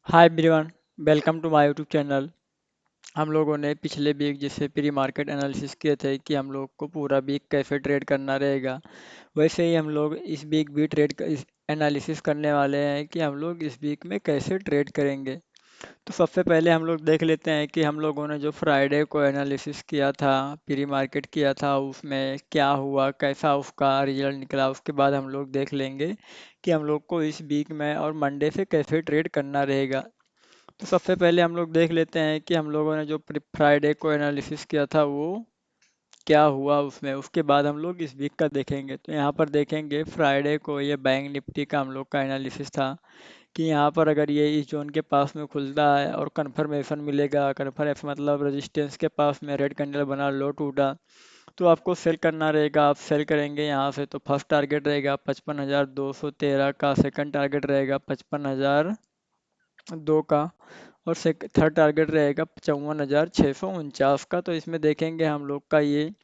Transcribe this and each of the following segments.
Hi everyone, welcome to my YouTube channel. हम लोगों ने पिछले वीक जैसे प्री मार्केट एनालिसिस किए थे कि हम लोग को पूरा वीक कैसे ट्रेड करना रहेगा, वैसे ही हम लोग इस वीक भी एनालिसिस करने वाले हैं कि हम लोग इस वीक में कैसे ट्रेड करेंगे। तो सबसे पहले हम लोग देख लेते हैं कि हम लोगों ने जो फ्राइडे को एनालिसिस किया था, प्री मार्केट किया था, उसमें क्या हुआ, कैसा उसका रिजल्ट निकला। उसके बाद हम लोग देख लेंगे कि हम लोग को इस वीक में और मंडे से कैसे ट्रेड करना रहेगा। तो सबसे पहले हम लोग देख लेते हैं कि हम लोगों ने जो फ्राइडे को एनालिसिस किया था वो क्या हुआ उसमें। उसके बाद हम लोग इस वीक का देखेंगे। तो यहाँ पर देखेंगे फ्राइडे को ये बैंक निफ्टी का हम लोग का एनालिसिस था कि यहाँ पर अगर ये इस जोन के पास में खुलता है और कन्फर्मेशन मिलेगा, कन्फर्मेशन मतलब रेजिस्टेंस के पास में रेड कैंडल बना, लो टूटा, तो आपको सेल करना रहेगा। आप सेल करेंगे यहाँ से। तो फर्स्ट टारगेट रहेगा 55,213 का, सेकंड टारगेट रहेगा 55,002 का, और थर्ड टारगेट रहेगा 54,649 का। तो इसमें देखेंगे हम लोग का ये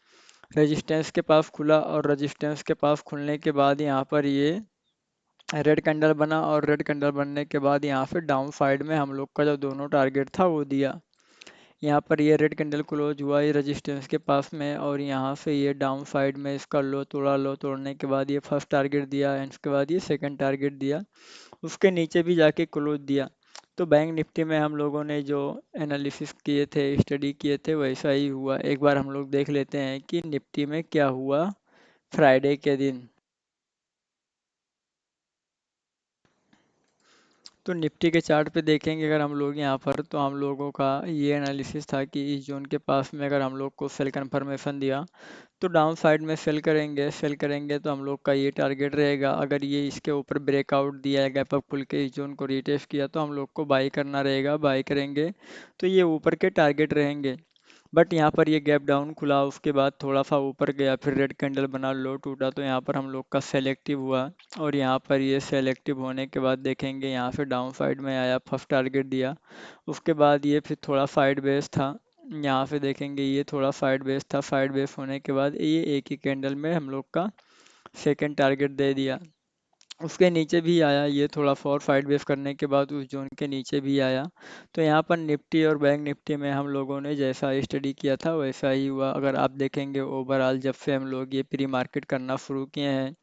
रेजिस्टेंस के पास खुला, और रेजिस्टेंस के पास खुलने के बाद यहाँ पर ये रेड कैंडल बना, और रेड कैंडल बनने के बाद यहाँ पे डाउन साइड में हम लोग का जो दोनों टारगेट था वो दिया। यहाँ पर ये रेड कैंडल क्लोज हुआ ये रेजिस्टेंस के पास में, और यहाँ से ये डाउन साइड में इसका लो तोड़ा, लो तोड़ने के बाद ये फर्स्ट टारगेट दिया, एंड उसके बाद ये सेकंड टारगेट दिया, उसके नीचे भी जाके क्लोज दिया। तो बैंक निफ्टी में हम लोगों ने जो एनालिसिस किए थे, स्टडी किए थे, वैसा ही हुआ। एक बार हम लोग देख लेते हैं कि निफ्टी में क्या हुआ फ्राइडे के दिन। तो निफ्टी के चार्ट पे देखेंगे अगर हम लोग यहाँ पर, तो हम लोगों का ये एनालिसिस था कि इस जोन के पास में अगर हम लोग को सेल कन्फर्मेशन दिया तो डाउन साइड में सेल करेंगे। सेल करेंगे तो हम लोग का ये टारगेट रहेगा। अगर ये इसके ऊपर ब्रेकआउट दिया है, गैप अप खुल के इस जोन को रीटेस्ट किया, तो हम लोग को बाई करना रहेगा। बाई करेंगे तो ये ऊपर के टारगेट रहेंगे। बट यहाँ पर ये गैप डाउन खुला, उसके बाद थोड़ा सा ऊपर गया, फिर रेड कैंडल बना, लो टूटा, तो यहाँ पर हम लोग का सेलेक्टिव हुआ। और यहाँ पर ये सेलेक्टिव होने के बाद देखेंगे यहाँ से डाउन साइड में आया, फर्स्ट टारगेट दिया। उसके बाद ये फिर थोड़ा साइड बेस था। यहाँ से देखेंगे ये थोड़ा साइड बेस था। साइड बेस होने के बाद ये एक ही कैंडल में हम लोग का सेकंड टारगेट दे दिया। उसके नीचे भी आया, ये थोड़ा फॉर साइड वेव करने के बाद उस जोन के नीचे भी आया। तो यहाँ पर निफ्टी और बैंक निफ्टी में हम लोगों ने जैसा स्टडी किया था वैसा ही हुआ। अगर आप देखेंगे ओवरऑल जब से हम लोग ये प्री मार्केट करना शुरू किए हैं,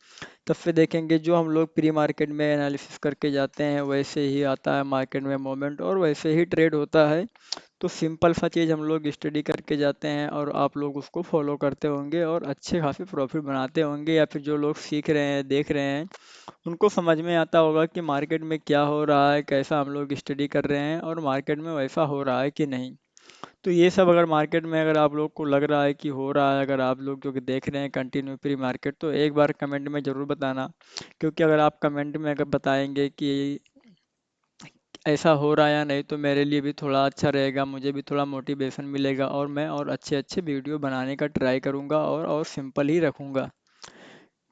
तब से देखेंगे जो हम लोग प्री मार्केट में एनालिसिस करके जाते हैं वैसे ही आता है मार्केट में मोमेंट, और वैसे ही ट्रेड होता है। तो सिंपल सा चीज़ हम लोग स्टडी करके जाते हैं और आप लोग उसको फॉलो करते होंगे और अच्छे खासे प्रॉफिट बनाते होंगे, या फिर जो लोग सीख रहे हैं, देख रहे हैं, उनको समझ में आता होगा कि मार्केट में क्या हो रहा है, कैसा हम लोग स्टडी कर रहे हैं, और मार्केट में वैसा हो रहा है कि नहीं। तो ये सब अगर मार्केट में अगर आप लोग को लग रहा है कि हो रहा है, अगर आप लोग जो कि देख रहे हैं कंटिन्यू प्री मार्केट, तो एक बार कमेंट में ज़रूर बताना। क्योंकि अगर आप कमेंट में अगर बताएंगे कि ऐसा हो रहा है या नहीं, तो मेरे लिए भी थोड़ा अच्छा रहेगा, मुझे भी थोड़ा मोटिवेशन मिलेगा, और मैं और अच्छे अच्छे वीडियो बनाने का ट्राई करूँगा और सिंपल ही रखूँगा।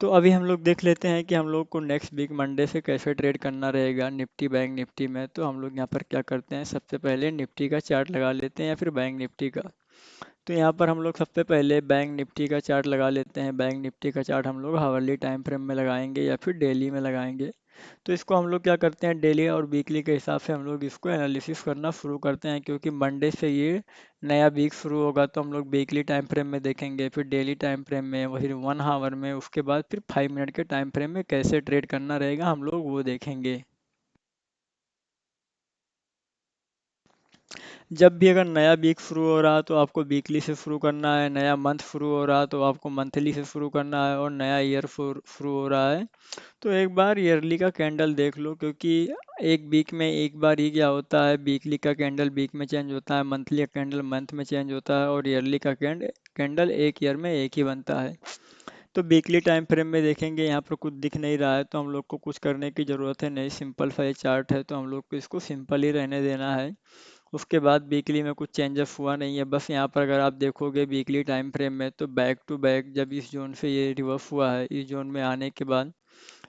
तो अभी हम लोग देख लेते हैं कि हम लोग को नेक्स्ट वीक मंडे से कैसे ट्रेड करना रहेगा निफ्टी बैंक निफ्टी में। तो हम लोग यहाँ पर क्या करते हैं, सबसे पहले निफ्टी का चार्ट लगा लेते हैं या फिर बैंक निफ्टी का। तो यहाँ पर हम लोग सबसे पहले बैंक निफ्टी का चार्ट लगा लेते हैं। बैंक निफ्टी का चार्ट हम लोग हावरली टाइम फ्रेम में लगाएंगे या फिर डेली में लगाएंगे। तो इसको हम लोग क्या करते हैं, डेली और वीकली के हिसाब से हम लोग इसको एनालिसिस करना शुरू करते हैं, क्योंकि मंडे से ये नया वीक शुरू होगा। तो हम लोग वीकली टाइम फ्रेम में देखेंगे, फिर डेली टाइम फ्रेम में, वही 1 आवर में, उसके बाद फिर 5 मिनट के टाइम फ्रेम में कैसे ट्रेड करना रहेगा हम लोग वो देखेंगे। जब भी अगर नया वीक शुरू हो रहा तो आपको वीकली से शुरू करना है, नया मंथ शुरू हो रहा तो आपको मंथली से शुरू करना है, और नया ईयर शुरू हो रहा है तो एक बार ईयरली का कैंडल देख लो। क्योंकि एक वीक में एक बार ही क्या होता है, वीकली का कैंडल वीक में चेंज होता है, मंथली का कैंडल मंथ में चेंज होता है, और ईयरली का कैंडल एक ईयर में एक ही बनता है। तो वीकली टाइम फ्रेम में देखेंगे, यहाँ पर कुछ दिख नहीं रहा है तो हम लोग को कुछ करने की ज़रूरत है नहीं, सिंपल सा ये चार्ट है तो हम लोग को इसको सिंपल ही रहने देना है। उसके बाद वीकली में कुछ चेंजेस हुआ नहीं है। बस यहाँ पर अगर आप देखोगे वीकली टाइम फ्रेम में, तो बैक टू बैक जब इस जोन से ये रिवर्स हुआ है, इस जोन में आने के बाद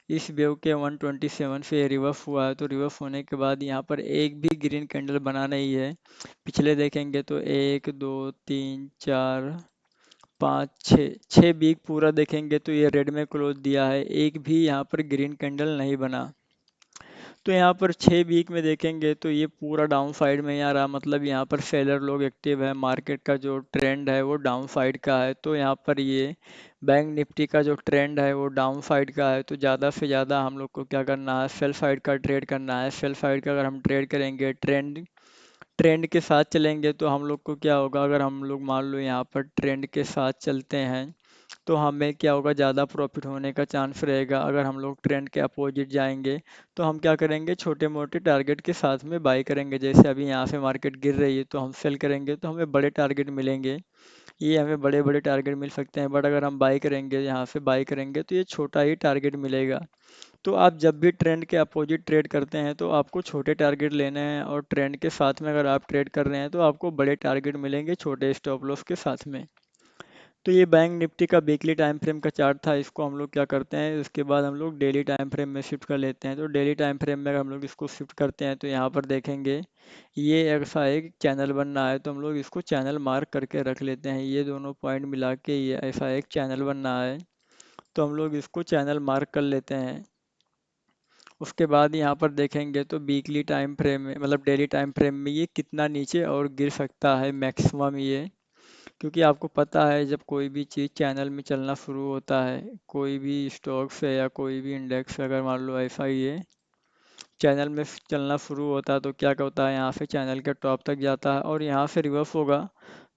इस वेव के 127 से ये रिवर्स हुआ है, तो रिवर्स होने के बाद यहाँ पर एक भी ग्रीन कैंडल बना नहीं है। पिछले देखेंगे तो 1 2 3 4 5 6 6 वीक पूरा देखेंगे तो ये रेड में क्लोज दिया है, एक भी यहाँ पर ग्रीन कैंडल नहीं बना। तो यहाँ पर 6 वीक में देखेंगे तो ये पूरा डाउन साइड में ही आ रहा, मतलब यहाँ पर सेलर लोग एक्टिव है, मार्केट का जो ट्रेंड है वो डाउन साइड का है। तो यहाँ पर ये बैंक निफ्टी का जो ट्रेंड है वो डाउन साइड का है, तो ज़्यादा से ज़्यादा हम लोग को क्या करना है, सेल साइड का ट्रेड करना है। सेल साइड का अगर हम ट्रेड करेंगे, ट्रेंड ट्रेंड के साथ चलेंगे तो हम लोग को क्या होगा, अगर हम लोग मान लो यहाँ पर ट्रेंड के साथ चलते हैं तो हमें क्या होगा, ज़्यादा प्रॉफिट होने का चांस रहेगा। अगर हम लोग ट्रेंड के अपोजिट जाएंगे तो हम क्या करेंगे, छोटे मोटे टारगेट के साथ में बाई करेंगे। जैसे अभी यहाँ से मार्केट गिर रही है तो हम सेल करेंगे तो हमें बड़े टारगेट मिलेंगे, ये हमें बड़े बड़े टारगेट मिल सकते हैं। बट अगर हम बाई करेंगे, यहाँ से बाई करेंगे तो ये छोटा ही टारगेट मिलेगा। तो आप जब भी ट्रेंड के अपोजिट ट्रेड करते हैं तो आपको छोटे टारगेट लेने हैं, और ट्रेंड के साथ में अगर आप ट्रेड कर रहे हैं तो आपको बड़े टारगेट मिलेंगे छोटे स्टॉप लॉस के साथ में। तो ये बैंक निफ्टी का वीकली टाइम फ्रेम का चार्ट था, इसको हम लोग क्या करते हैं, उसके बाद हम लोग डेली टाइम फ्रेम में शिफ्ट कर लेते हैं। तो डेली टाइम फ्रेम में अगर हम लोग इसको शिफ्ट करते हैं तो यहाँ पर देखेंगे ये ऐसा एक चैनल बन रहा है, तो हम लोग इसको चैनल मार्क करके रख लेते हैं। ये दोनों पॉइंट मिला के ये ऐसा एक चैनल बन रहा है, तो हम लोग इसको चैनल मार्क कर लेते हैं। उसके बाद यहाँ पर देखेंगे तो वीकली टाइम फ्रेम में, मतलब डेली टाइम फ्रेम में ये कितना नीचे और गिर सकता है मैक्सिमम ये। क्योंकि आपको पता है जब कोई भी चीज़ चैनल में चलना शुरू होता है, कोई भी स्टॉक्स है या कोई भी इंडेक्स, अगर मान लो ऐसा ही है, चैनल में चलना शुरू होता है तो क्या क्या होता है, यहाँ से चैनल के टॉप तक जाता है और यहाँ से रिवर्स होगा।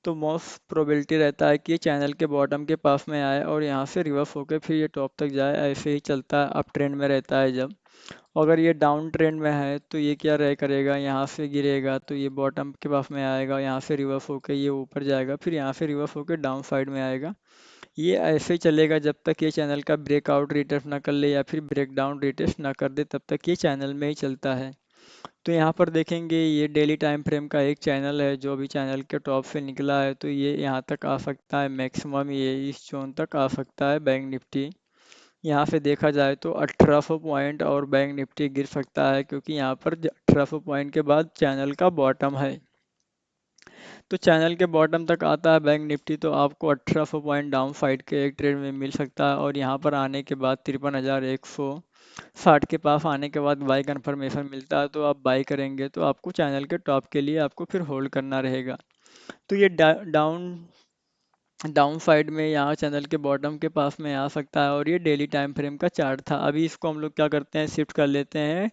तो मोस्ट प्रोबेबिलिटी रहता है कि ये चैनल के बॉटम के पास में आए और यहाँ से रिवर्स होकर फिर ये टॉप तक जाए। ऐसे ही चलता है, अप ट्रेंड में रहता है जब। अगर ये डाउन ट्रेंड में है तो ये क्या रह करेगा, यहाँ से गिरेगा तो ये बॉटम के पास में आएगा, यहाँ से रिवर्स होकर ये ऊपर जाएगा, फिर यहाँ से रिवर्स होकर डाउन साइड में आएगा। ये ऐसे ही चलेगा जब तक ये चैनल का ब्रेकआउट रिटेस्ट ना कर ले या फिर ब्रेकडाउन रिटेस्ट ना कर दे, तब तक ये चैनल में ही चलता है। तो यहाँ पर देखेंगे ये डेली टाइम फ्रेम का एक चैनल है, जो भी चैनल के टॉप से निकला है तो ये यहाँ तक आ सकता है, मैक्सिमम ये इस जोन तक आ सकता है बैंक निफ्टी। यहाँ से देखा जाए तो 1800 पॉइंट और बैंक निफ्टी गिर सकता है, क्योंकि यहाँ पर 1800 पॉइंट के बाद चैनल का बॉटम है। तो चैनल के बॉटम तक आता है बैंक निफ्टी तो आपको 1800 पॉइंट डाउन साइड के एक ट्रेड में मिल सकता है, और यहाँ पर आने के बाद 53,160 के पास आने के बाद बाई कन्फर्मेशन मिलता है, तो आप बाई करेंगे तो आपको चैनल के टॉप के लिए आपको फिर होल्ड करना रहेगा। तो ये डाउन डाउन साइड में यहाँ चैनल के बॉटम के पास में आ सकता है, और ये डेली टाइम फ्रेम का चार्ट था। अभी इसको हम लोग क्या करते हैं, शिफ्ट कर लेते हैं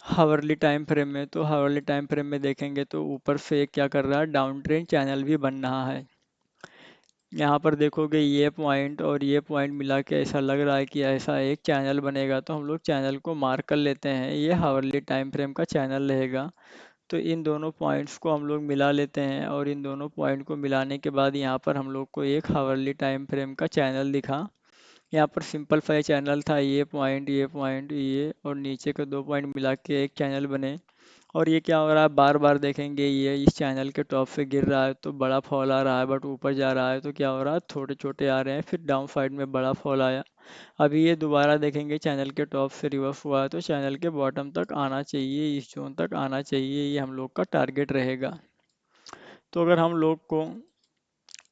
हावरली टाइम फ्रेम में। तो हावरली टाइम फ्रेम में देखेंगे तो ऊपर से क्या कर रहा है, डाउन ट्रेंड चैनल भी बन रहा है। यहाँ पर देखोगे ये पॉइंट और ये पॉइंट मिला के ऐसा लग रहा है कि ऐसा एक चैनल बनेगा, तो हम लोग चैनल को मार्क कर लेते हैं, ये हावरली टाइम फ्रेम का चैनल रहेगा। तो इन दोनों पॉइंट्स को हम लोग मिला लेते हैं, और इन दोनों पॉइंट को मिलाने के बाद यहाँ पर हम लोग को एक हावरली टाइम फ्रेम का चैनल दिखा। यहाँ पर सिंपल सा चैनल था, ये पॉइंट ये और नीचे के दो पॉइंट मिला के एक चैनल बने। और ये क्या हो रहा है, बार बार देखेंगे ये इस चैनल के टॉप से गिर रहा है तो बड़ा फॉल आ रहा है, बट ऊपर जा रहा है तो क्या हो रहा है, छोटे छोटे आ रहे हैं, फिर डाउन साइड में बड़ा फॉल आया। अभी ये दोबारा देखेंगे चैनल के टॉप से रिवर्स हुआ है, तो चैनल के बॉटम तक आना चाहिए, इस जोन तक आना चाहिए, ये हम लोग का टारगेट रहेगा। तो अगर हम लोग को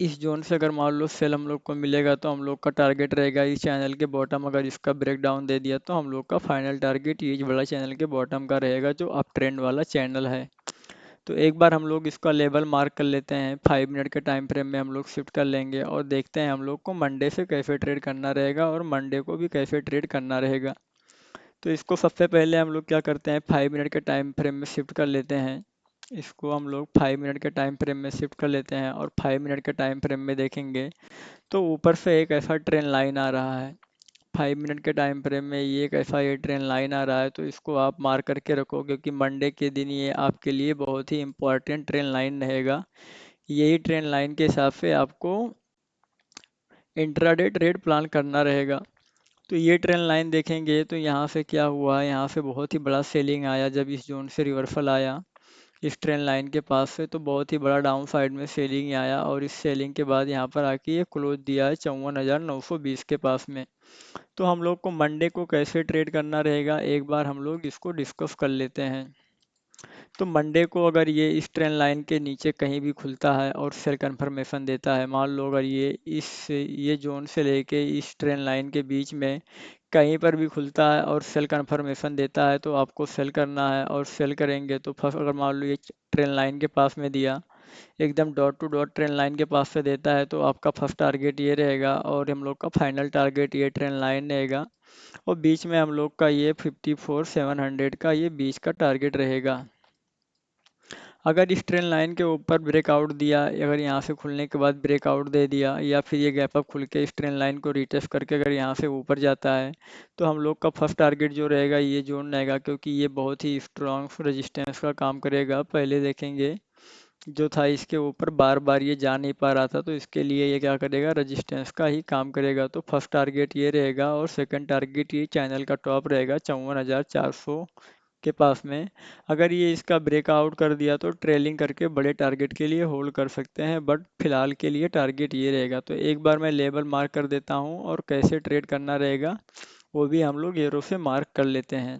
इस जोन से अगर मान लो सेल हम लोग को मिलेगा तो हम लोग का टारगेट रहेगा इस चैनल के बॉटम, अगर इसका ब्रेक डाउन दे दिया तो हम लोग का फाइनल टारगेट ये वाला चैनल के बॉटम का रहेगा, जो अप ट्रेंड वाला चैनल है। तो एक बार हम लोग इसका लेवल मार्क कर लेते हैं, 5 मिनट के टाइम फ्रेम में हम लोग शिफ्ट कर लेंगे और देखते हैं हम लोग को मंडे से कैसे ट्रेड करना रहेगा और मंडे को भी कैसे ट्रेड करना रहेगा। तो इसको सबसे पहले हम लोग क्या करते हैं, 5 मिनट के टाइम फ्रेम में शिफ्ट कर लेते हैं। इसको हम लोग 5 मिनट के टाइम फ्रेम में शिफ्ट कर लेते हैं, और 5 मिनट के टाइम फ्रेम में देखेंगे तो ऊपर से एक ऐसा ट्रेन लाइन आ रहा है। 5 मिनट के टाइम फ्रेम में ये एक ऐसा ये ट्रेन लाइन आ रहा है, तो इसको आप मार्क करके रखो, क्योंकि मंडे के दिन ये आपके लिए बहुत ही इंपॉर्टेंट ट्रेन लाइन रहेगा। यही ट्रेन लाइन के हिसाब से आपको इंट्राडे ट्रेड प्लान करना रहेगा। तो ये ट्रेन लाइन देखेंगे तो यहाँ से क्या हुआ, यहाँ से बहुत ही बड़ा सेलिंग आया जब इस जोन से रिवर्सल आया इस ट्रेन लाइन के पास से, तो बहुत ही बड़ा डाउन साइड में सेलिंग आया, और इस सेलिंग के बाद यहाँ पर आके ये क्लोज दिया है 54,920 के पास में। तो हम लोग को मंडे को कैसे ट्रेड करना रहेगा, एक बार हम लोग इसको डिस्कस कर लेते हैं। तो मंडे को अगर ये इस ट्रेंड लाइन के नीचे कहीं भी खुलता है और सेल कंफर्मेशन देता है, मान लो अगर ये जोन से लेके इस ट्रेंड लाइन के बीच में कहीं पर भी खुलता है और सेल कंफर्मेशन देता है तो आपको सेल करना है। और सेल करेंगे तो फर्स्ट, अगर मान लो ये ट्रेंड लाइन के पास में दिया, एकदम dot to dot trend line के पास से देता है, तो आपका फर्स्ट टारगेट ये रहेगा और हम लोग का फाइनल टारगेट ये ट्रेंड लाइन रहेगा। और बीच में हम लोग का ये 54,700 का ये बीच का टारगेट रहेगा। अगर इस ट्रेंड लाइन के ऊपर ब्रेकआउट दिया, अगर यहाँ से खुलने के बाद ब्रेकआउट दे दिया, या फिर ये गैप अप खुल के इस ट्रेंड लाइन को रिटेस्ट करके अगर यहाँ से ऊपर जाता है, तो हम लोग का फर्स्ट टारगेट जो रहेगा ये जोन रहेगा, क्योंकि ये बहुत ही स्ट्रॉन्ग रेजिस्टेंस का काम करेगा। पहले देखेंगे जो था इसके ऊपर बार बार ये जा नहीं पा रहा था, तो इसके लिए ये क्या करेगा, रेजिस्टेंस का ही काम करेगा। तो फर्स्ट टारगेट ये रहेगा और सेकंड टारगेट ये चैनल का टॉप रहेगा 54,400 के पास में। अगर ये इसका ब्रेकआउट कर दिया तो ट्रेलिंग करके बड़े टारगेट के लिए होल्ड कर सकते हैं, बट फिलहाल के लिए टारगेट ये रहेगा। तो एक बार मैं लेवल मार्क कर देता हूँ और कैसे ट्रेड करना रहेगा वो भी हम लोग एरो से मार्क कर लेते हैं।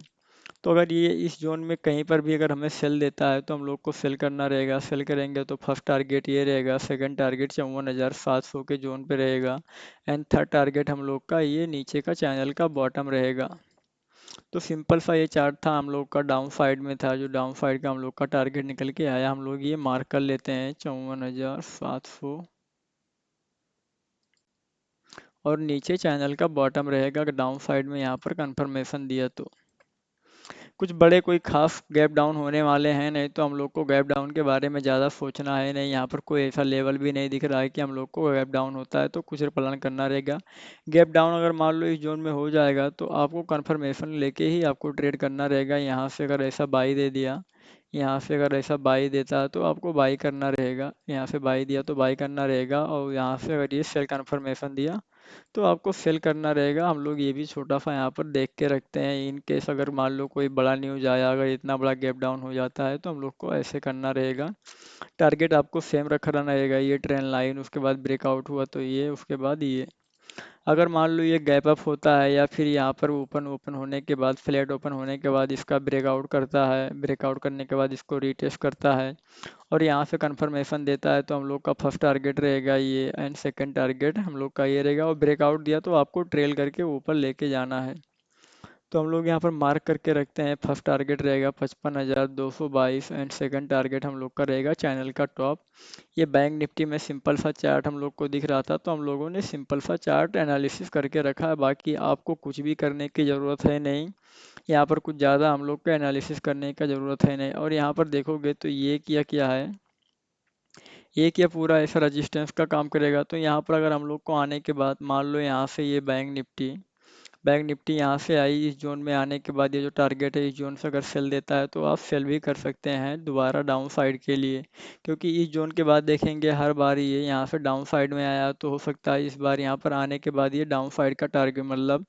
तो अगर ये इस जोन में कहीं पर भी अगर हमें सेल देता है तो हम लोग को सेल करना रहेगा। सेल करेंगे तो फर्स्ट टारगेट ये रहेगा, सेकंड टारगेट 54,700 के जोन पे रहेगा, एंड थर्ड टारगेट हम लोग का ये नीचे का चैनल का बॉटम रहेगा। तो सिंपल सा ये चार्ट था हम लोग का, डाउन साइड में था, जो डाउन साइड का हम लोग का टारगेट निकल के आया। हम लोग ये मार्क कर लेते हैं 54,700, और नीचे चैनल का बॉटम रहेगा अगर डाउन साइड में यहाँ पर कंफर्मेशन दिया तो। कुछ बड़े कोई खास गैप डाउन होने वाले हैं नहीं, तो हम लोग को गैप डाउन के बारे में ज़्यादा सोचना है नहीं। यहाँ पर कोई ऐसा लेवल भी नहीं दिख रहा है कि हम लोग को गैप डाउन होता है, तो कुछ प्लान करना रहेगा। गैप डाउन अगर मान लो इस जोन में हो जाएगा तो आपको कंफर्मेशन लेके ही आपको ट्रेड करना रहेगा। यहाँ से अगर ऐसा बाई दे दिया, यहाँ से अगर ऐसा बाई देता है तो आपको बाई करना रहेगा, यहाँ से बाई दिया तो बाई करना रहेगा, और यहाँ से अगर ये सेल कंफर्मेशन दिया तो आपको सेल करना रहेगा। हम लोग ये भी छोटा सा यहाँ पर देख के रखते हैं, इन केस अगर मान लो कोई बड़ा न्यूज आया, अगर इतना बड़ा गैप डाउन हो जाता है तो हम लोग को ऐसे करना रहेगा। टारगेट आपको सेम रखना रहेगा, ये ट्रेंड लाइन, उसके बाद ब्रेकआउट हुआ तो ये, उसके बाद ये। अगर मान लो ये गैप अप होता है या फिर यहाँ पर ओपन ओपन होने के बाद, फ्लैट ओपन होने के बाद इसका ब्रेकआउट करता है, ब्रेकआउट करने के बाद इसको रीटेस्ट करता है और यहाँ से कंफर्मेशन देता है, तो हम लोग का फर्स्ट टारगेट रहेगा ये, एंड सेकंड टारगेट हम लोग का ये रहेगा। और ब्रेकआउट दिया तो आपको ट्रेल करके ऊपर लेके जाना है। तो हम लोग यहाँ पर मार्क करके रखते हैं, फर्स्ट टारगेट रहेगा 55,222, एंड सेकंड टारगेट हम लोग का रहेगा चैनल का टॉप। ये बैंक निफ्टी में सिंपल सा चार्ट हम लोग को दिख रहा था, तो हम लोगों ने सिंपल सा चार्ट एनालिसिस करके रखा है। बाकी आपको कुछ भी करने की ज़रूरत है नहीं, यहाँ पर कुछ ज़्यादा हम लोग को एनालिसिस करने का ज़रूरत है नहीं। और यहाँ पर देखोगे तो ये किया क्या है, एक या पूरा ऐसा रजिस्टेंस का काम करेगा। तो यहाँ पर अगर हम लोग को आने के बाद मान लो यहाँ से ये बैंक निफ्टी यहाँ से आई, इस जोन में आने के बाद ये जो टारगेट है इस जोन से अगर सेल देता है तो आप सेल भी कर सकते हैं दोबारा डाउन साइड के लिए। क्योंकि इस जोन के बाद देखेंगे हर बार ये यहाँ से डाउन साइड में आया, तो हो सकता है इस बार यहाँ पर आने के बाद ये डाउन साइड का टारगेट, मतलब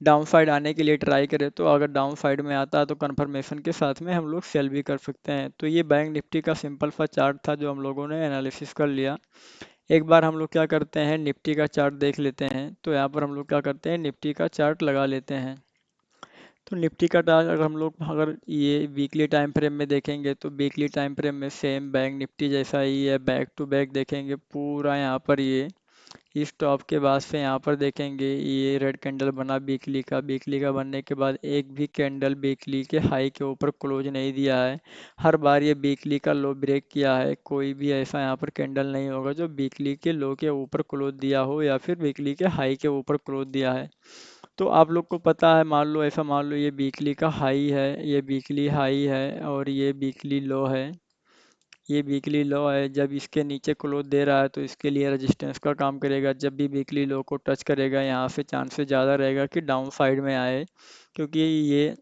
डाउन साइड आने के लिए ट्राई करें। तो अगर डाउन साइड में आता है तो कंफर्मेशन के साथ में हम लोग सेल भी कर सकते हैं। तो ये बैंक निफ्टी का सिंपल सा चार्ट था जो हम लोगों ने एनालिसिस कर लिया। एक बार हम लोग क्या करते हैं, निफ्टी का चार्ट देख लेते हैं। तो यहाँ पर हम लोग क्या करते हैं, निफ्टी का चार्ट लगा लेते हैं। तो निफ्टी का चार्ट अगर हम लोग अगर ये वीकली टाइम फ्रेम में देखेंगे तो वीकली टाइम फ्रेम में सेम बैंक निफ्टी जैसा ही है, बैक टू बैक देखेंगे पूरा। यहाँ पर ये इस टॉप के बाद से यहाँ पर देखेंगे ये रेड कैंडल बना वीकली का बनने के बाद एक भी कैंडल वीकली के हाई के ऊपर क्लोज नहीं दिया है। हर बार ये वीकली का लो ब्रेक किया है, कोई भी ऐसा यहाँ पर कैंडल नहीं होगा जो वीकली के लो के ऊपर क्लोज दिया हो या फिर वीकली के हाई के ऊपर क्लोज दिया है। तो आप लोग को पता है, मान लो ऐसा मान लो ये वीकली का हाई है, ये वीकली हाई है, और ये वीकली लो है, ये वीकली लो है। जब इसके नीचे क्लोज दे रहा है तो इसके लिए रेजिस्टेंस का काम करेगा। जब भी वीकली लो को टच करेगा यहाँ से चांसेस ज़्यादा रहेगा कि डाउन साइड में आए, क्योंकि ये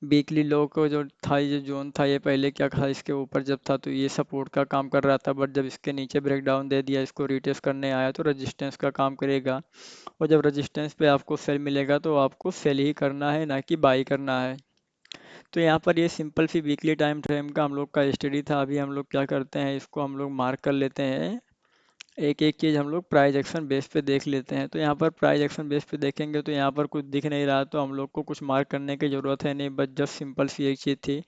वीकली लो को जो था, ये जोन था, ये पहले क्या था, इसके ऊपर जब था तो ये सपोर्ट का काम कर रहा था, बट जब इसके नीचे ब्रेक डाउन दे दिया, इसको रिटेस्ट करने आया तो रेजिस्टेंस का काम करेगा। और जब रेजिस्टेंस पे आपको सेल मिलेगा तो आपको सेल ही करना है, ना कि बाई करना है। तो यहाँ पर ये सिंपल सी वीकली टाइम फ्रेम का हम लोग का स्टडी था। अभी हम लोग क्या करते हैं, इसको हम लोग मार्क कर लेते हैं एक एक चीज़ हम लोग प्राइस एक्शन बेस पे देख लेते हैं। तो यहाँ पर प्राइस एक्शन बेस पे देखेंगे तो यहाँ पर कुछ दिख नहीं रहा, तो हम लोग को कुछ मार्क करने की ज़रूरत है नहीं, बस जस्ट सिंपल सी एक चीज़ थी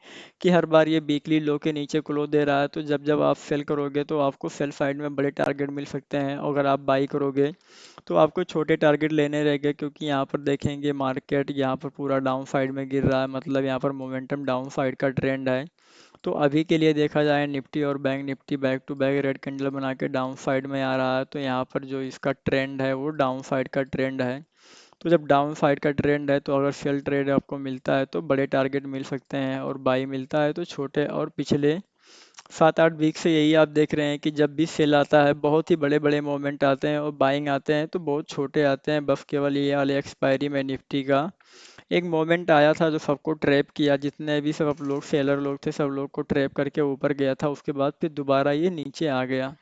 कि हर बार ये वीकली लो के नीचे क्लोज दे रहा है, तो जब जब आप सेल करोगे तो आपको सेल साइड में बड़े टारगेट मिल सकते हैं। अगर आप बाई करोगे तो आपको छोटे टारगेट लेने रहेंगे, क्योंकि यहाँ पर देखेंगे मार्केट यहाँ पर पूरा डाउन साइड में गिर रहा है, मतलब यहाँ पर मोमेंटम डाउन साइड का ट्रेंड है। तो अभी के लिए देखा जाए निफ्टी और bank Nifty back to back red candle बना के डाउन साइड में आ रहा है, तो यहाँ पर जो इसका ट्रेंड है वो डाउन साइड का ट्रेंड है। तो जब डाउन साइड का ट्रेंड है तो अगर सेल ट्रेड आपको मिलता है तो बड़े टारगेट मिल सकते हैं, और बाई मिलता है तो छोटे। और पिछले 7-8 वीक से यही आप देख रहे हैं कि जब भी सेल आता है बहुत ही बड़े बड़े मोमेंट आते हैं, और बाइंग आते हैं तो बहुत छोटे आते हैं। बस केवल ये वाले एक्सपायरी में निफ्टी का एक मोमेंट आया था जो सबको ट्रैप किया, जितने भी सब लोग सेलर लोग थे सब लोग को ट्रैप करके ऊपर गया था, उसके बाद फिर दोबारा ये नीचे आ गया।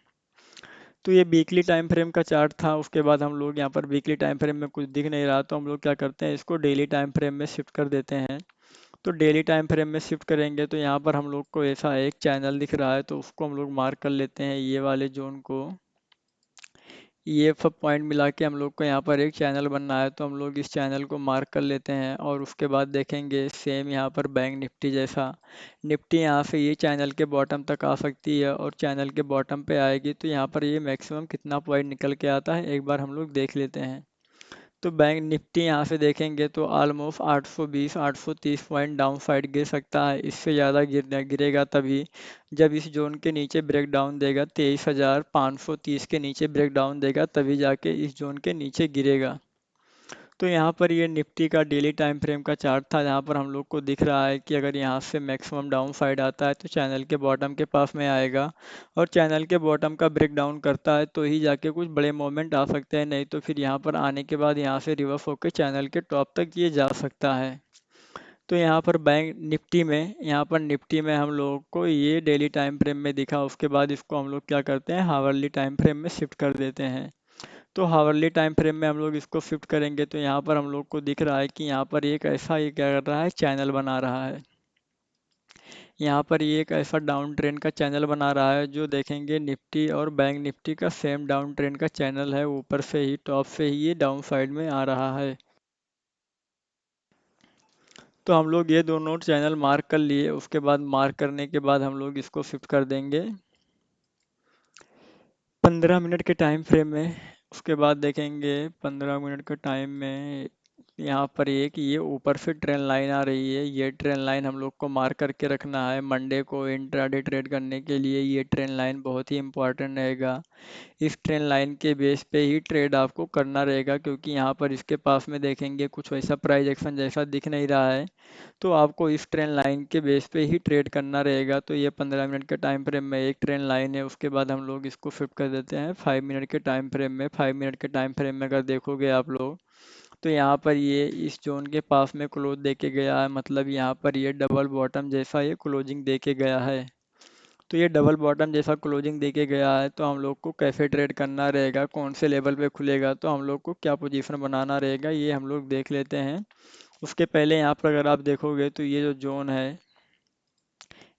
तो ये वीकली टाइम फ्रेम का चार्ट था। उसके बाद हम लोग यहाँ पर वीकली टाइम फ्रेम में कुछ दिख नहीं रहा, तो हम लोग क्या करते हैं, इसको डेली टाइम फ्रेम में शिफ्ट कर देते हैं। तो डेली टाइम फ्रेम में शिफ्ट करेंगे तो यहाँ पर हम लोग को ऐसा एक चैनल दिख रहा है, तो उसको हम लोग मार्क कर लेते हैं, ये वाले जोन को। ये सब पॉइंट मिला के हम लोग को यहाँ पर एक चैनल बनना है, तो हम लोग इस चैनल को मार्क कर लेते हैं। और उसके बाद देखेंगे सेम यहाँ पर बैंक निफ्टी जैसा, निफ्टी यहाँ से ये चैनल के बॉटम तक आ सकती है, और चैनल के बॉटम पे आएगी तो यहाँ पर ये मैक्सिमम कितना पॉइंट निकल के आता है एक बार हम लोग देख लेते हैं। तो बैंक निफ्टी यहाँ से देखेंगे तो ऑलमोस्ट 820 830 पॉइंट डाउन साइड गिर सकता है। इससे ज़्यादा गिरेगा तभी जब इस जोन के नीचे ब्रेक डाउन देगा, 23,530 के नीचे ब्रेक डाउन देगा, तभी जाके इस जोन के नीचे गिरेगा। तो यहाँ पर ये निफ्टी का डेली टाइम फ्रेम का चार्ट था, जहाँ पर हम लोग को दिख रहा है कि अगर यहाँ से मैक्सिमम डाउन साइड आता है तो चैनल के बॉटम के पास में आएगा, और चैनल के बॉटम का ब्रेक डाउन करता है तो ही जाके कुछ बड़े मोमेंट आ सकते हैं, नहीं तो फिर यहाँ पर आने के बाद यहाँ से रिवर्स होकर चैनल के टॉप तक ये जा सकता है। तो यहाँ पर बैंक निफ्टी में, यहाँ पर निफ्टी में हम लोगों को ये डेली टाइम फ्रेम में दिखा, उसके बाद इसको हम लोग क्या करते हैं, हावरली टाइम फ्रेम में शिफ्ट कर देते हैं। तो हावरली टाइम फ्रेम में हम लोग इसको शिफ्ट करेंगे तो यहाँ पर हम लोग को दिख रहा है कि यहाँ पर एक ऐसा ये क्या कर रहा है, चैनल बना रहा है। यहाँ पर ये एक ऐसा डाउन ट्रेंड का चैनल बना रहा है, जो देखेंगे निफ्टी और बैंक निफ्टी का सेम डाउन ट्रेंड का चैनल है, ऊपर से ही टॉप से ही ये डाउन साइड में आ रहा है। तो हम लोग ये दोनों चैनल मार्क कर लिए, उसके बाद मार्क करने के बाद हम लोग इसको शिफ्ट कर देंगे 15 मिनट के टाइम फ्रेम में। उसके बाद देखेंगे 15 मिनट के टाइम में यहाँ पर एक ये ऊपर से ट्रेन लाइन आ रही है, ये ट्रेन लाइन हम लोग को मार्क करके रखना है। मंडे को इंट्राडे ट्रेड करने के लिए ये ट्रेन लाइन बहुत ही इंपॉर्टेंट रहेगा। इस ट्रेन लाइन के बेस पे ही ट्रेड आपको करना रहेगा, क्योंकि यहाँ पर इसके पास में देखेंगे कुछ वैसा प्राइस एक्शन जैसा दिख नहीं रहा है, तो आपको इस ट्रेन लाइन के बेस पे ही ट्रेड करना रहेगा। तो ये 15 मिनट के टाइम फ्रेम में एक ट्रेन लाइन है। उसके बाद हम लोग इसको शिफ्ट कर देते हैं 5 मिनट के टाइम फ्रेम में। 5 मिनट के टाइम फ्रेम में अगर देखोगे आप लोग तो यहाँ पर ये इस जोन के पास में क्लोज दे के गया है, मतलब यहाँ पर ये डबल बॉटम जैसा ये क्लोजिंग दे के गया है। तो ये डबल बॉटम जैसा क्लोजिंग दे के गया है, तो हम लोग को कैसे ट्रेड करना रहेगा, कौन से लेवल पे खुलेगा, तो हम लोग को क्या पोजीशन बनाना रहेगा, ये हम लोग देख लेते हैं। उसके पहले यहाँ पर अगर आप देखोगे तो ये जो जोन है,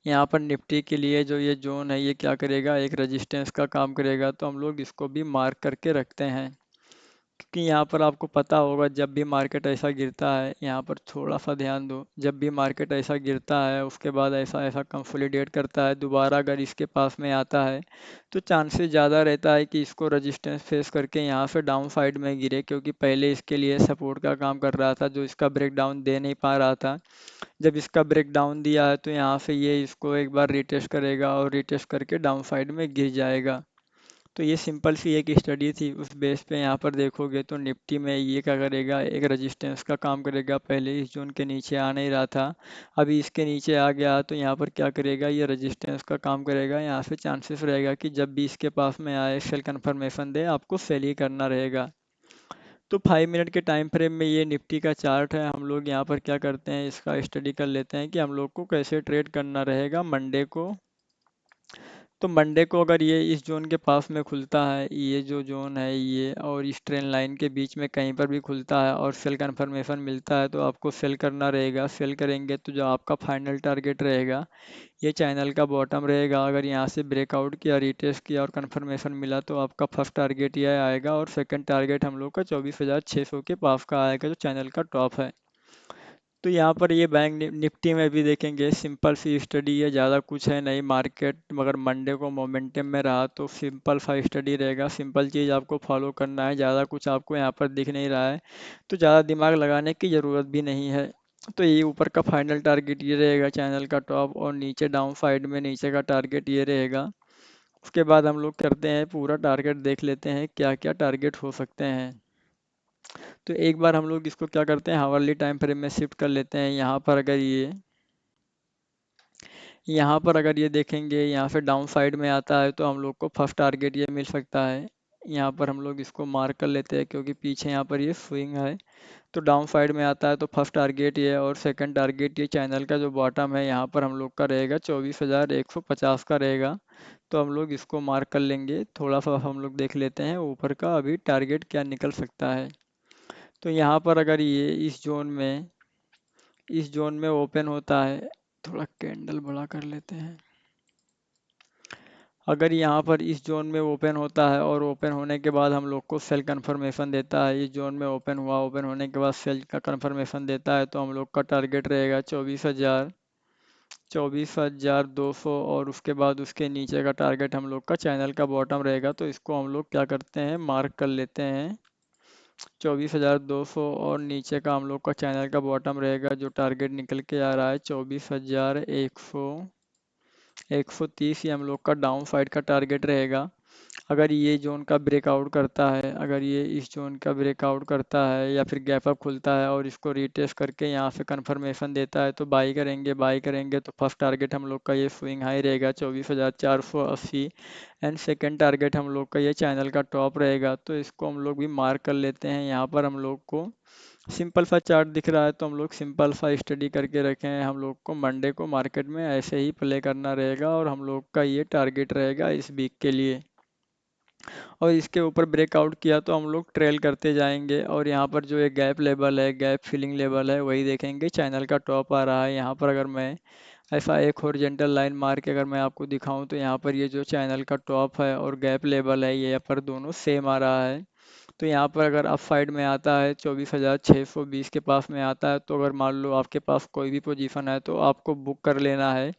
यहाँ पर निफ्टी के लिए जो ये जोन है ये क्या करेगा, एक रेजिस्टेंस का काम करेगा, तो हम लोग इसको भी मार्क करके रखते हैं। क्योंकि यहाँ पर आपको पता होगा जब भी मार्केट ऐसा गिरता है, यहाँ पर थोड़ा सा ध्यान दो, जब भी मार्केट ऐसा गिरता है उसके बाद ऐसा ऐसा कंसोलिडेट करता है, दोबारा अगर इसके पास में आता है तो चांसेस ज़्यादा रहता है कि इसको रेजिस्टेंस फेस करके यहाँ से डाउन साइड में गिरे, क्योंकि पहले इसके लिए सपोर्ट का काम कर रहा था जो इसका ब्रेक डाउन दे नहीं पा रहा था। जब इसका ब्रेक डाउन दिया है तो यहाँ से ये इसको एक बार रिटेस्ट करेगा, और रिटेस्ट करके डाउन साइड में गिर जाएगा। तो ये सिंपल सी एक स्टडी थी, उस बेस पे यहाँ पर देखोगे तो निफ्टी में ये क्या करेगा, एक रेजिस्टेंस का काम करेगा। पहले इस जोन के नीचे आ नहीं रहा था, अभी इसके नीचे आ गया, तो यहाँ पर क्या करेगा, ये रेजिस्टेंस का काम करेगा। यहाँ से चांसेस रहेगा कि जब भी इसके पास में आए सेल कन्फर्मेशन दे, आपको सेल ही करना रहेगा। तो 5 मिनट के टाइम फ्रेम में ये निफ्टी का चार्ट है। हम लोग यहाँ पर क्या करते हैं, इसका स्टडी कर लेते हैं कि हम लोग को कैसे ट्रेड करना रहेगा मंडे को। तो मंडे को अगर ये इस जोन के पास में खुलता है, ये जो जोन है ये और इस ट्रेन लाइन के बीच में कहीं पर भी खुलता है और सेल कंफर्मेशन मिलता है, तो आपको सेल करना रहेगा। सेल करेंगे तो जो आपका फाइनल टारगेट रहेगा, ये चैनल का बॉटम रहेगा। अगर यहाँ से ब्रेकआउट किया, रीटेस्ट किया और कंफर्मेशन मिला, तो आपका फर्स्ट टारगेट ये आएगा और सेकंड टारगेट हम लोग का 24,600 के पास का आएगा, जो चैनल का टॉप है। तो यहाँ पर ये बैंक निफ्टी में भी देखेंगे, सिंपल सी स्टडी है, ज़्यादा कुछ है नहीं मार्केट। मगर मंडे को मोमेंटम में रहा तो सिंपल सा स्टडी रहेगा, सिंपल चीज़ आपको फॉलो करना है, ज़्यादा कुछ आपको यहाँ पर दिख नहीं रहा है, तो ज़्यादा दिमाग लगाने की ज़रूरत भी नहीं है। तो ये ऊपर का फाइनल टारगेट ये रहेगा चैनल का टॉप, और नीचे डाउन साइड में नीचे का टारगेट ये रहेगा। उसके बाद हम लोग करते हैं पूरा टारगेट देख लेते हैं क्या क्या टारगेट हो सकते हैं। तो एक बार हम लोग इसको क्या करते हैं, हावरली टाइम फ्रेम में शिफ्ट कर लेते हैं। यहाँ पर अगर ये देखेंगे, यहाँ से डाउन साइड में आता है तो हम लोग को फर्स्ट टारगेट ये मिल सकता है। यहाँ पर हम लोग इसको मार्क कर लेते हैं क्योंकि पीछे यहाँ पर ये स्विंग है। तो डाउन साइड में आता है तो फर्स्ट टारगेट ये है, और सेकंड टारगेट ये चैनल का जो बॉटम है यहाँ पर हम लोग का रहेगा 24,150 का रहेगा। तो हम लोग इसको मार्क कर लेंगे। थोड़ा सा हम लोग देख लेते हैं ऊपर का अभी टारगेट क्या निकल सकता है। तो यहाँ पर अगर ये इस जोन में ओपन होता है, थोड़ा कैंडल बड़ा कर लेते हैं। अगर यहाँ पर इस जोन में ओपन होता है और ओपन होने के बाद हम लोग को सेल कंफर्मेशन देता है, इस जोन में ओपन हुआ, ओपन होने के बाद सेल का कंफर्मेशन देता है, तो हम लोग का टारगेट रहेगा 24,200, और उसके बाद उसके नीचे का टारगेट हम लोग का चैनल का बॉटम रहेगा। तो इसको हम लोग क्या करते हैं, मार्क कर लेते हैं 24,200, और नीचे का हम लोग का चैनल का बॉटम रहेगा जो टारगेट निकल के आ रहा है 24,130। ये हम लोग का डाउन साइड का टारगेट रहेगा। अगर ये जोन का ब्रेकआउट करता है, अगर ये इस जोन का ब्रेकआउट करता है या फिर गैप अप खुलता है और इसको रीटेस्ट करके यहाँ से कंफर्मेशन देता है, तो बाई करेंगे तो फर्स्ट टारगेट हम लोग का ये स्विंग हाई रहेगा 24,480, एंड सेकंड टारगेट हम लोग का ये चैनल का टॉप रहेगा। तो इसको हम लोग भी मार्क कर लेते हैं। यहाँ पर हम लोग को सिंपल सा चार्ट दिख रहा है तो हम लोग सिंपल सा स्टडी करके रखे हैं। हम लोग को मंडे को मार्केट में ऐसे ही प्ले करना रहेगा, और हम लोग का ये टारगेट रहेगा इस वीक के लिए। और इसके ऊपर ब्रेकआउट किया तो हम लोग ट्रेल करते जाएंगे, और यहाँ पर जो एक गैप लेवल है, गैप फिलिंग लेवल है, वही देखेंगे चैनल का टॉप आ रहा है। यहाँ पर अगर मैं ऐसा एक हॉरिजॉन्टल लाइन मार के अगर मैं आपको दिखाऊं, तो यहाँ पर ये जो चैनल का टॉप है और गैप लेवल है, ये यहाँ पर दोनों सेम आ रहा है। तो यहाँ पर अगर अप साइड में आता है 24,620 के पास में आता है, तो अगर मान लो आपके पास कोई भी पोजीशन है तो आपको बुक कर लेना है।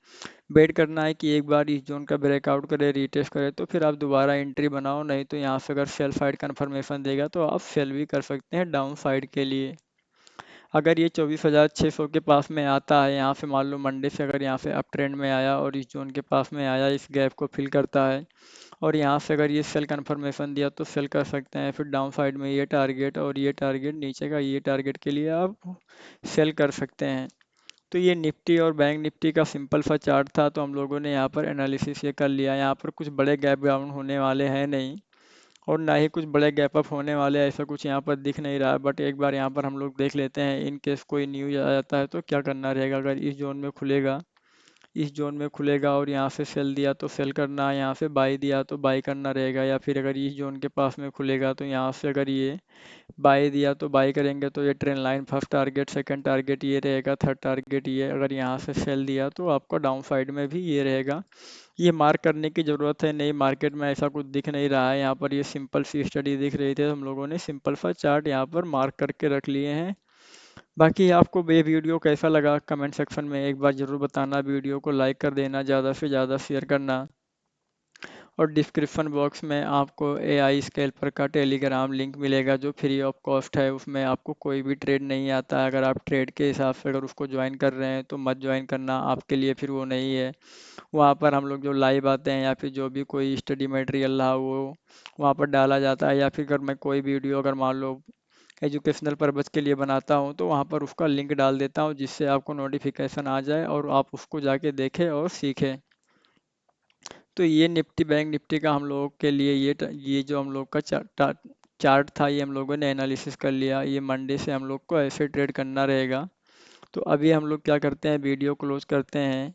वेट करना है कि एक बार इस जोन का ब्रेकआउट करे, रीटेस्ट करे, तो फिर आप दोबारा एंट्री बनाओ। नहीं तो यहाँ से अगर सेल साइड कन्फर्मेशन देगा तो आप सेल भी कर सकते हैं डाउन साइड के लिए। अगर ये 24,600 के पास में आता है, यहाँ से मान लो मंडे से अगर यहाँ से अप ट्रेंड में आया और इस जोन के पास में आया, इस गैप को फिल करता है, और यहाँ से अगर ये सेल कंफर्मेशन दिया तो सेल कर सकते हैं। फिर डाउन साइड में ये टारगेट और ये टारगेट, नीचे का ये टारगेट के लिए आप सेल कर सकते हैं। तो ये निफ्टी और बैंक निफ्टी का सिंपल सा चार्ट था, तो हम लोगों ने यहाँ पर एनालिसिस ये कर लिया। यहाँ पर कुछ बड़े गैप डाउन होने वाले हैं नहीं, और ना ही कुछ बड़े गैप अप होने वाले हैं, ऐसा कुछ यहाँ पर दिख नहीं रहा है। बट एक बार यहाँ पर हम लोग देख लेते हैं, इन केस कोई न्यूज आ जाता है तो क्या करना रहेगा। अगर इस जोन में खुलेगा और यहाँ से सेल दिया तो सेल करना, यहाँ से बाई दिया तो बाई करना रहेगा, या फिर अगर इस जोन के पास में खुलेगा तो यहाँ से अगर ये बाई दिया तो बाई करेंगे। तो ये trend line first target, second target ये रहेगा, थर्ड टारगेट ये। अगर यहाँ से सेल दिया तो आपका डाउन साइड में भी ये रहेगा। ये मार्क करने की ज़रूरत है नहीं, मार्केट में ऐसा कुछ दिख नहीं रहा है। यहाँ पर ये सिंपल सी स्टडी दिख रही थी, हम लोगों ने सिंपल सा चार्ट यहाँ पर मार्क करके रख लिए हैं। बाकी आपको ये वीडियो कैसा लगा कमेंट सेक्शन में एक बार ज़रूर बताना। वीडियो को लाइक कर देना, ज़्यादा से ज़्यादा शेयर करना, और डिस्क्रिप्शन बॉक्स में आपको एआई स्कैल्पर का टेलीग्राम लिंक मिलेगा जो फ्री ऑफ कॉस्ट है। उसमें आपको कोई भी ट्रेड नहीं आता है। अगर आप ट्रेड के हिसाब से अगर उसको ज्वाइन कर रहे हैं तो मत ज्वाइन करना, आपके लिए फिर वो नहीं है। वहाँ पर हम लोग जो लाइव आते हैं या फिर जो भी कोई स्टडी मटेरियल रहा वो वहाँ पर डाला जाता है, या फिर अगर मैं कोई वीडियो अगर मान लो एजुकेशनल पर्पज़ के लिए बनाता हूँ तो वहाँ पर उसका लिंक डाल देता हूँ, जिससे आपको नोटिफिकेशन आ जाए और आप उसको जाके देखें और सीखें। तो ये निफ्टी बैंक निफ्टी का हम लोगों के लिए ये जो हम लोग का चार्ट था, ये हम लोगों ने एनालिसिस कर लिया। ये मंडे से हम लोग को ऐसे ट्रेड करना रहेगा। तो अभी हम लोग क्या करते हैं, वीडियो क्लोज करते हैं।